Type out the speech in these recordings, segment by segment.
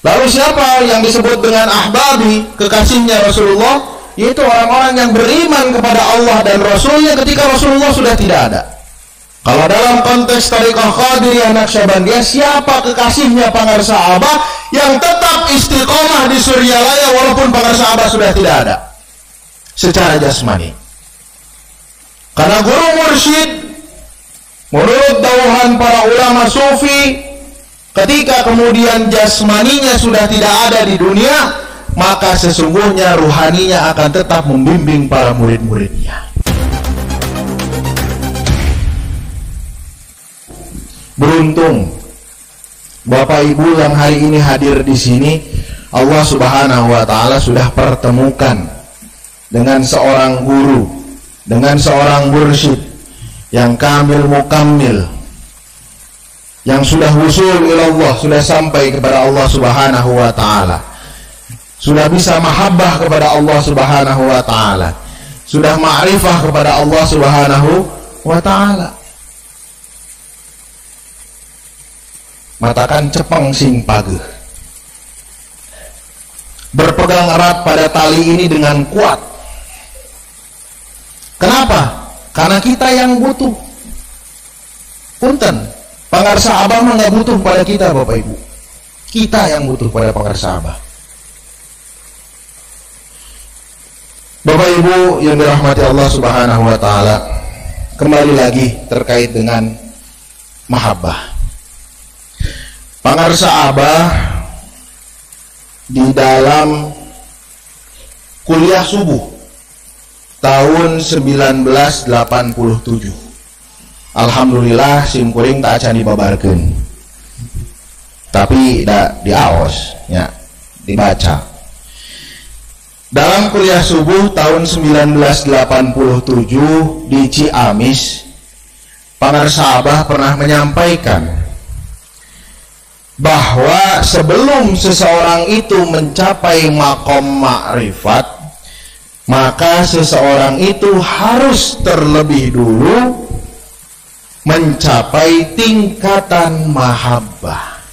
Lalu siapa yang disebut dengan ahbabi, kekasihnya Rasulullah? Yaitu orang-orang yang beriman kepada Allah dan Rasulnya ketika Rasulullah sudah tidak ada. Kalau dalam konteks Thariqah Qadiriyah Naqsyabandiyah, siapa kekasihnya Pangarsa Abah yang tetap istiqomah di Suryalaya walaupun Pangarsa Abah sudah tidak ada secara jasmani? Karena guru mursyid, menurut dauhan para ulama sufi, ketika kemudian jasmaninya sudah tidak ada di dunia, maka sesungguhnya ruhaninya akan tetap membimbing para murid-muridnya. Beruntung Bapak Ibu yang hari ini hadir di sini, Allah Subhanahu wa taala sudah pertemukan dengan seorang guru, dengan seorang mursyid yang kamil mukammil, yang sudah wusul ilallah, sudah sampai kepada Allah Subhanahu wa taala, sudah bisa mahabbah kepada Allah Subhanahu wa taala, sudah ma'rifah kepada Allah Subhanahu wa taala. Matakan cepeng sing pageh, berpegang erat pada tali ini dengan kuat. Kenapa? Karena kita yang butuh. Punten, Pangarsa Abah mah nggak butuh pada kita, Bapak Ibu. Kita yang butuh pada Pangarsa Abah. Bapak Ibu yang dirahmati Allah Subhanahu wa taala, kembali lagi terkait dengan mahabbah. Pangarsa Abah di dalam kuliah subuh tahun 1987, alhamdulillah simkuring tak acan dibabarkeun, tapi da diaos ya, dibaca. Dalam kuliah subuh tahun 1987 di Ciamis, Pangarsa Abah pernah menyampaikan bahwa sebelum seseorang itu mencapai makom ma'rifat, maka seseorang itu harus terlebih dulu mencapai tingkatan mahabbah.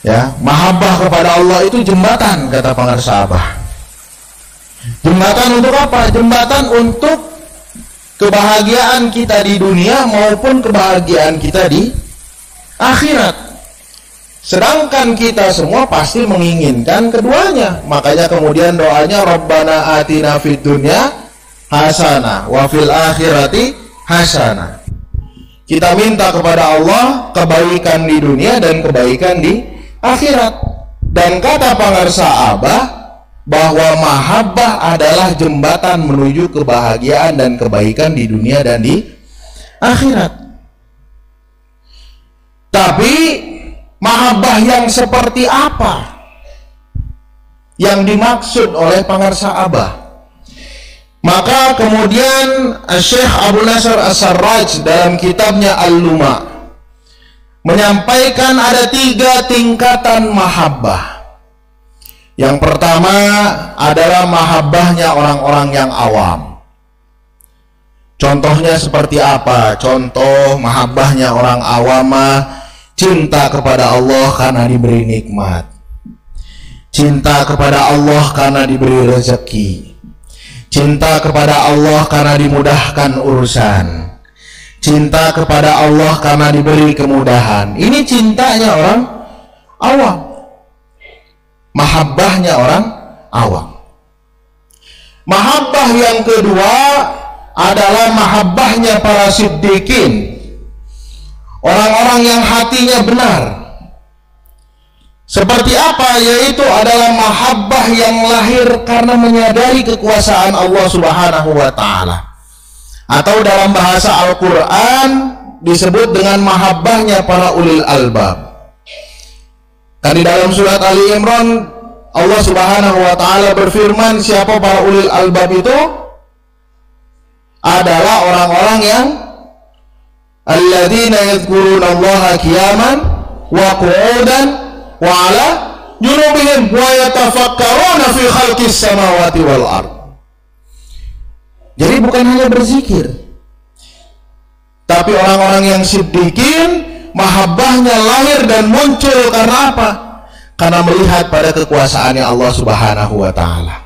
Ya, mahabbah kepada Allah itu jembatan, kata Pangarsa Abah. Jembatan untuk apa? Jembatan untuk kebahagiaan kita di dunia maupun kebahagiaan kita di akhirat. Sedangkan kita semua pasti menginginkan keduanya. Makanya kemudian doanya Rabbana atina fid dunya hasanah wa fil akhirati hasanah. Kita minta kepada Allah kebaikan di dunia dan kebaikan di akhirat. Dan kata Pangarsa Abah bahwa mahabbah adalah jembatan menuju kebahagiaan dan kebaikan di dunia dan di akhirat. Tapi mahabbah yang seperti apa yang dimaksud oleh Pangarsa Abah? Maka kemudian Syekh Abu Nasr As-Sarraj dalam kitabnya Al-Luma menyampaikan ada 3 tingkatan mahabbah. Yang pertama adalah mahabbahnya orang-orang yang awam. Contohnya seperti apa? Contoh mahabbahnya orang awam, cinta kepada Allah karena diberi nikmat, cinta kepada Allah karena diberi rezeki, cinta kepada Allah karena dimudahkan urusan, cinta kepada Allah karena diberi kemudahan. Ini cintanya orang awam, mahabbahnya orang awam. Mahabbah yang kedua adalah mahabbahnya para siddiqin, orang-orang yang hatinya benar. Seperti apa? Yaitu adalah mahabbah yang lahir karena menyadari kekuasaan Allah Subhanahu wa taala. Atau dalam bahasa Al-Qur'an disebut dengan mahabbahnya para ulil albab. Dan di dalam surat Ali Imran Allah Subhanahu wa taala berfirman, siapa para ulil albab itu? Adalah orang-orang yang alladzina yadhkuruna Allaha qiyaman wa qu'udan wa 'ala junubihim wa yatafakkaruna fi khalqis samawati wal ard. Jadi bukan hanya berzikir, tapi orang-orang yang siddiqin Mahabbahnya lahir dan muncul karena apa? Karena melihat pada kekuasaannya Allah Subhanahu wa ta'ala.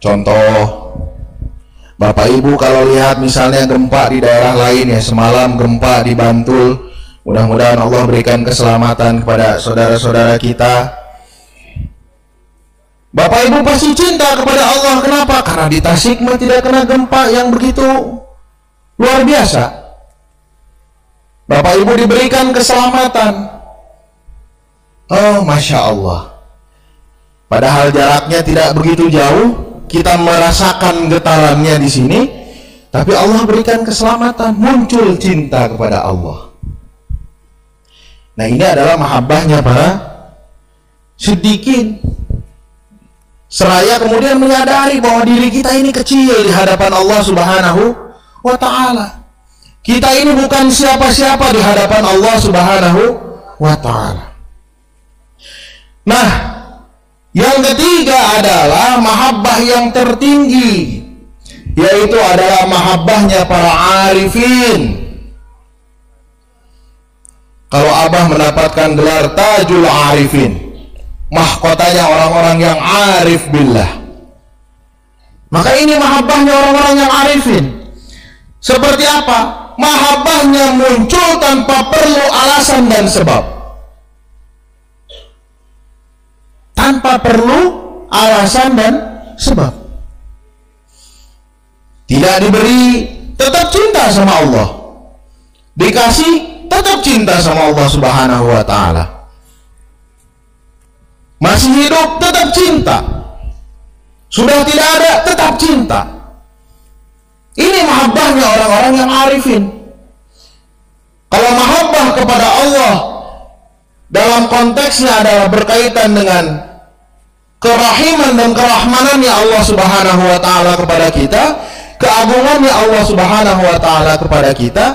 Contoh, Bapak Ibu kalau lihat misalnya gempa di daerah lain, ya semalam gempa di Bantul, mudah-mudahan Allah berikan keselamatan kepada saudara-saudara kita. Bapak Ibu pasti cinta kepada Allah. Kenapa? Karena di Tasikmalaya tidak kena gempa yang begitu luar biasa. Bapak Ibu diberikan keselamatan. Oh, Masya Allah. Padahal jaraknya tidak begitu jauh, kita merasakan getarannya di sini, tapi Allah berikan keselamatan, muncul cinta kepada Allah. Nah, ini adalah mahabbahnya para siddiqin. Seraya kemudian menyadari bahwa diri kita ini kecil di hadapan Allah Subhanahu wa ta'ala. Kita ini bukan siapa-siapa di hadapan Allah Subhanahu wa ta'ala. Nah, yang ketiga adalah mahabbah yang tertinggi, yaitu adalah mahabbahnya para arifin. Kalau Abah mendapatkan gelar Tajul Arifin, mahkotanya orang-orang yang arif billah, maka ini mahabbahnya orang-orang yang arifin. Seperti apa? Mahabbahnya muncul tanpa perlu alasan dan sebab. Tanpa perlu alasan dan sebab. Tidak diberi, tetap cinta sama Allah. Dikasih, tetap cinta sama Allah Subhanahu wa ta'ala. Masih hidup, tetap cinta. Sudah tidak ada, tetap cinta. Ini mahabbahnya orang-orang yang arifin. Kalau mahabbah kepada Allah dalam konteksnya adalah berkaitan dengan kerahiman dan kerahmanannya Allah Subhanahu wa ta'ala kepada kita, keagungannya Allah Subhanahu wa ta'ala kepada kita,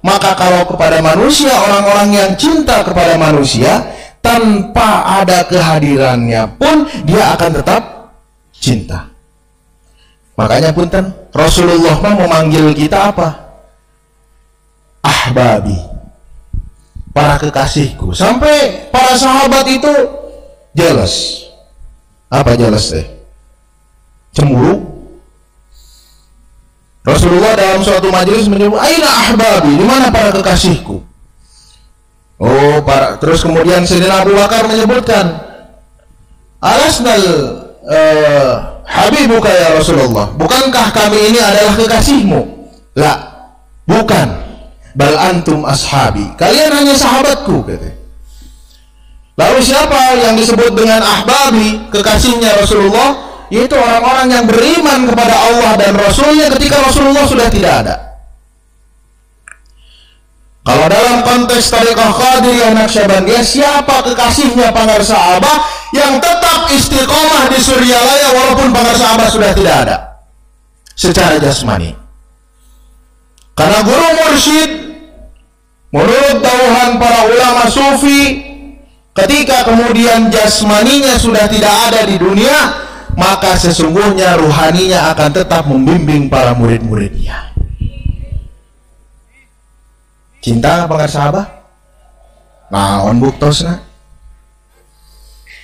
maka kalau kepada manusia, orang-orang yang cinta kepada manusia, tanpa ada kehadirannya pun dia akan tetap cinta. Makanya punten, Rasulullah memanggil kita apa? Ahbabi, para kekasihku. Sampai para sahabat itu jealous. Apa jealous deh? Cemburu. Rasulullah dalam suatu majelis menyebut, "Aina ahbabi?" Di mana para kekasihku? Oh, terus kemudian Sayyidina Abu Bakar menyebutkan, "Alasnal habibuka ya Rasulullah? Bukankah kami ini adalah kekasihmu?" "La, bukan. Bal antum ashabi." Kalian hanya sahabatku, katanya. Lalu siapa yang disebut dengan ahbabi, kekasihnya Rasulullah? Yaitu orang-orang yang beriman kepada Allah dan Rasulnya ketika Rasulullah sudah tidak ada. Kalau dalam konteks Thariqah Qadiriyah Naqsyabandiyah, siapa kekasihnya Pangarsa Abah yang tetap istiqomah di Suryalaya walaupun Pangarsa Abah sudah tidak ada secara jasmani? Karena guru mursyid, menurut dauhan para ulama sufi, ketika kemudian jasmaninya sudah tidak ada di dunia, maka sesungguhnya ruhaninya akan tetap membimbing para murid-muridnya. Cinta Pangarsa Abah? Naon buktosna?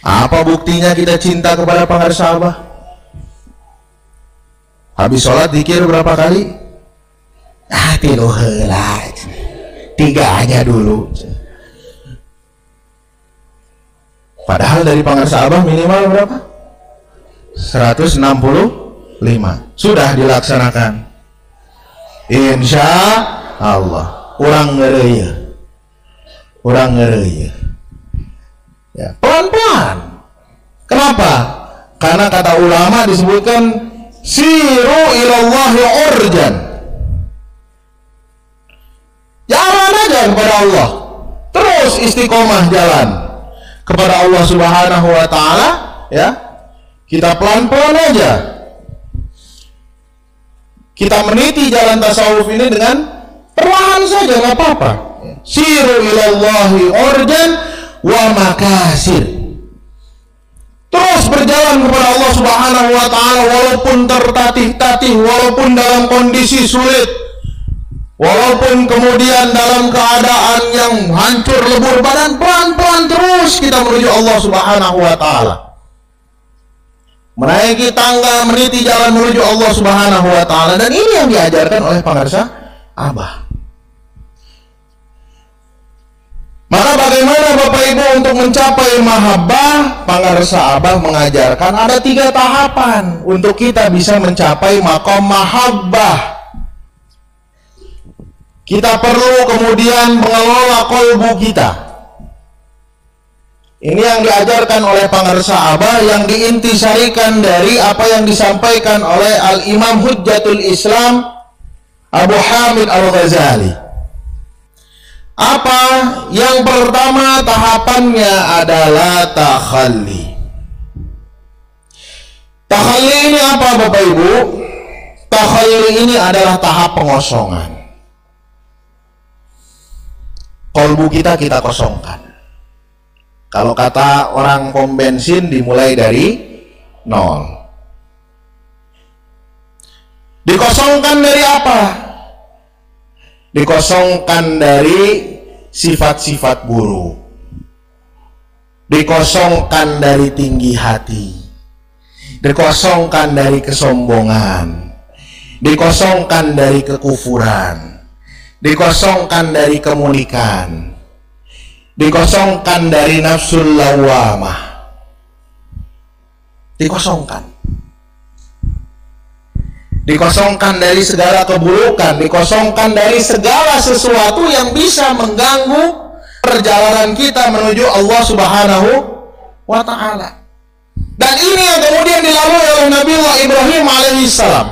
Apa buktinya kita cinta kepada Pangarsa Abah? Habis sholat dikir berapa kali? Tilu heula. 3 aja dulu. Padahal dari Pangarsa Abah minimal berapa? 165. Sudah dilaksanakan. Insya Allah. Orang ngeraya. Ya, pelan-pelan. Kenapa? Karena kata ulama disebutkan siru ilallahi urjan. Jalan aja kepada Allah. Terus istiqomah jalan kepada Allah Subhanahu wa ta'ala, ya. Kita pelan-pelan aja. Kita meniti jalan tasawuf ini dengan perlahan saja, nggak apa-apa. Siru ilallahi urjan wa makasir. Terus berjalan kepada Allah Subhanahu wa ta'ala walaupun tertatih-tatih, walaupun dalam kondisi sulit. Walaupun kemudian dalam keadaan yang hancur lebur badan, pelan-pelan terus kita menuju Allah Subhanahu wa taala. Menaiki tangga, meniti jalan menuju Allah Subhanahu wa taala, dan ini yang diajarkan oleh pangarsa Abah. Maka bagaimana Bapak Ibu untuk mencapai mahabbah? Pangarsa Abah mengajarkan ada 3 tahapan untuk kita bisa mencapai maqam mahabbah. Kita perlu kemudian mengelola qalbu kita. Ini yang diajarkan oleh pangarsa Abah, yang diintisarikan dari apa yang disampaikan oleh Al-Imam Hujjatul Islam Abu Hamid Al-Ghazali. Apa? Yang pertama tahapannya adalah takhalli. Takhalli ini apa Bapak Ibu? Takhalli ini adalah tahap pengosongan. Kolbu kita kosongkan. Kalau kata orang pom bensin, dimulai dari 0. Dikosongkan dari apa? Dikosongkan dari sifat-sifat buruk. Dikosongkan dari tinggi hati. Dikosongkan dari kesombongan. Dikosongkan dari kekufuran. Dikosongkan dari kemunikan, dikosongkan dari nafsul lawamah, dikosongkan dari segala keburukan, dikosongkan dari segala sesuatu yang bisa mengganggu perjalanan kita menuju Allah Subhanahu wa ta'ala. Dan ini yang kemudian dilalui oleh Nabi Allah Ibrahim alaihissalam.